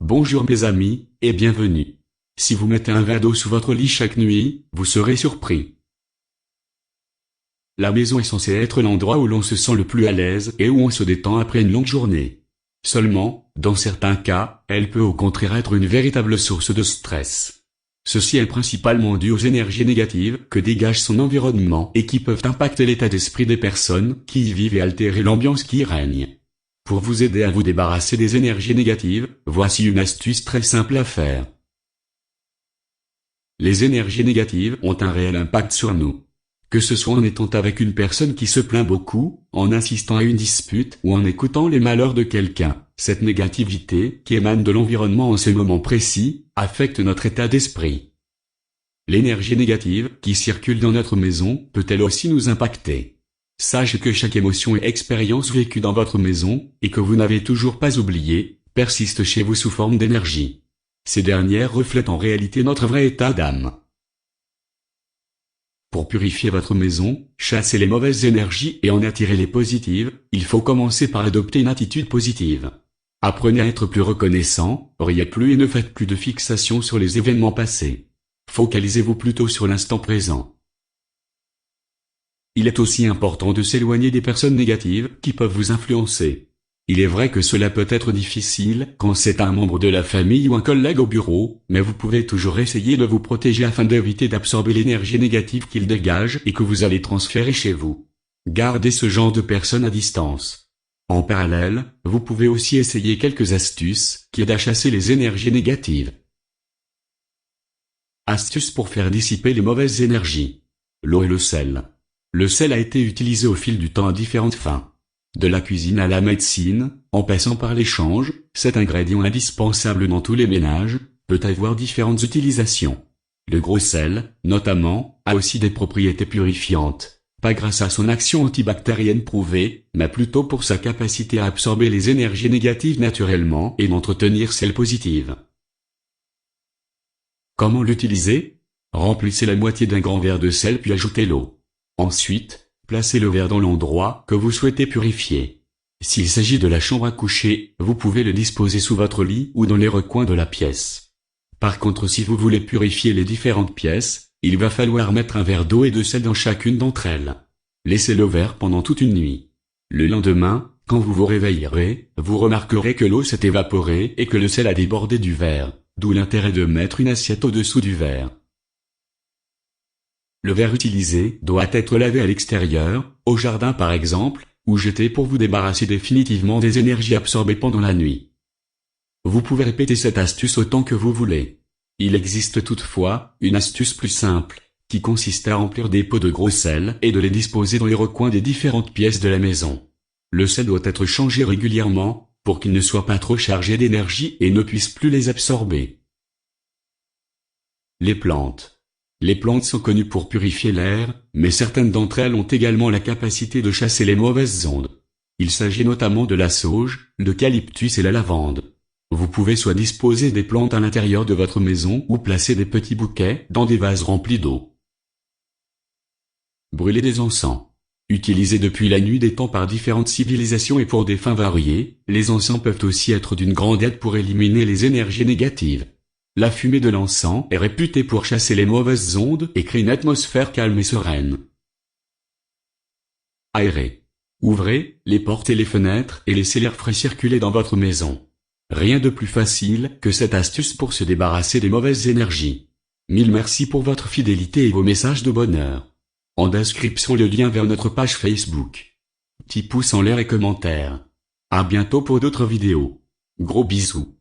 Bonjour mes amis, et bienvenue. Si vous mettez un verre d'eau sous votre lit chaque nuit, vous serez surpris. La maison est censée être l'endroit où l'on se sent le plus à l'aise et où on se détend après une longue journée. Seulement, dans certains cas, elle peut au contraire être une véritable source de stress. Ceci est principalement dû aux énergies négatives que dégage son environnement et qui peuvent impacter l'état d'esprit des personnes qui y vivent et altérer l'ambiance qui y règne. Pour vous aider à vous débarrasser des énergies négatives, voici une astuce très simple à faire. Les énergies négatives ont un réel impact sur nous. Que ce soit en étant avec une personne qui se plaint beaucoup, en assistant à une dispute ou en écoutant les malheurs de quelqu'un, cette négativité qui émane de l'environnement en ce moment précis, affecte notre état d'esprit. L'énergie négative qui circule dans notre maison peut elle aussi nous impacter. Sachez que chaque émotion et expérience vécue dans votre maison, et que vous n'avez toujours pas oublié, persiste chez vous sous forme d'énergie. Ces dernières reflètent en réalité notre vrai état d'âme. Pour purifier votre maison, chasser les mauvaises énergies et en attirer les positives, il faut commencer par adopter une attitude positive. Apprenez à être plus reconnaissant, riez plus et ne faites plus de fixation sur les événements passés. Focalisez-vous plutôt sur l'instant présent. Il est aussi important de s'éloigner des personnes négatives qui peuvent vous influencer. Il est vrai que cela peut être difficile quand c'est un membre de la famille ou un collègue au bureau, mais vous pouvez toujours essayer de vous protéger afin d'éviter d'absorber l'énergie négative qu'ils dégagent et que vous allez transférer chez vous. Gardez ce genre de personnes à distance. En parallèle, vous pouvez aussi essayer quelques astuces qui aident à chasser les énergies négatives. Astuces pour faire dissiper les mauvaises énergies. L'eau et le sel. Le sel a été utilisé au fil du temps à différentes fins. De la cuisine à la médecine, en passant par l'échange, cet ingrédient indispensable dans tous les ménages, peut avoir différentes utilisations. Le gros sel, notamment, a aussi des propriétés purifiantes, pas grâce à son action antibactérienne prouvée, mais plutôt pour sa capacité à absorber les énergies négatives naturellement et d'entretenir celles positives. Comment l'utiliser? Remplissez la moitié d'un grand verre de sel puis ajoutez l'eau. Ensuite, placez le verre dans l'endroit que vous souhaitez purifier. S'il s'agit de la chambre à coucher, vous pouvez le disposer sous votre lit ou dans les recoins de la pièce. Par contre, si vous voulez purifier les différentes pièces, il va falloir mettre un verre d'eau et de sel dans chacune d'entre elles. Laissez-le ouvert pendant toute une nuit. Le lendemain, quand vous vous réveillerez, vous remarquerez que l'eau s'est évaporée et que le sel a débordé du verre, d'où l'intérêt de mettre une assiette au-dessous du verre. Le verre utilisé doit être lavé à l'extérieur, au jardin par exemple, ou jeté pour vous débarrasser définitivement des énergies absorbées pendant la nuit. Vous pouvez répéter cette astuce autant que vous voulez. Il existe toutefois une astuce plus simple, qui consiste à remplir des pots de gros sel et de les disposer dans les recoins des différentes pièces de la maison. Le sel doit être changé régulièrement, pour qu'il ne soit pas trop chargé d'énergie et ne puisse plus les absorber. Les plantes. Les plantes sont connues pour purifier l'air, mais certaines d'entre elles ont également la capacité de chasser les mauvaises ondes. Il s'agit notamment de la sauge, l'eucalyptus et la lavande. Vous pouvez soit disposer des plantes à l'intérieur de votre maison ou placer des petits bouquets dans des vases remplis d'eau. Brûler des encens. Utilisés depuis la nuit des temps par différentes civilisations et pour des fins variées, les encens peuvent aussi être d'une grande aide pour éliminer les énergies négatives. La fumée de l'encens est réputée pour chasser les mauvaises ondes et créer une atmosphère calme et sereine. Aérer. Ouvrez les portes et les fenêtres et laissez l'air frais circuler dans votre maison. Rien de plus facile que cette astuce pour se débarrasser des mauvaises énergies. Mille merci pour votre fidélité et vos messages de bonheur. En description le lien vers notre page Facebook. Petit pouce en l'air et commentaire. À bientôt pour d'autres vidéos. Gros bisous.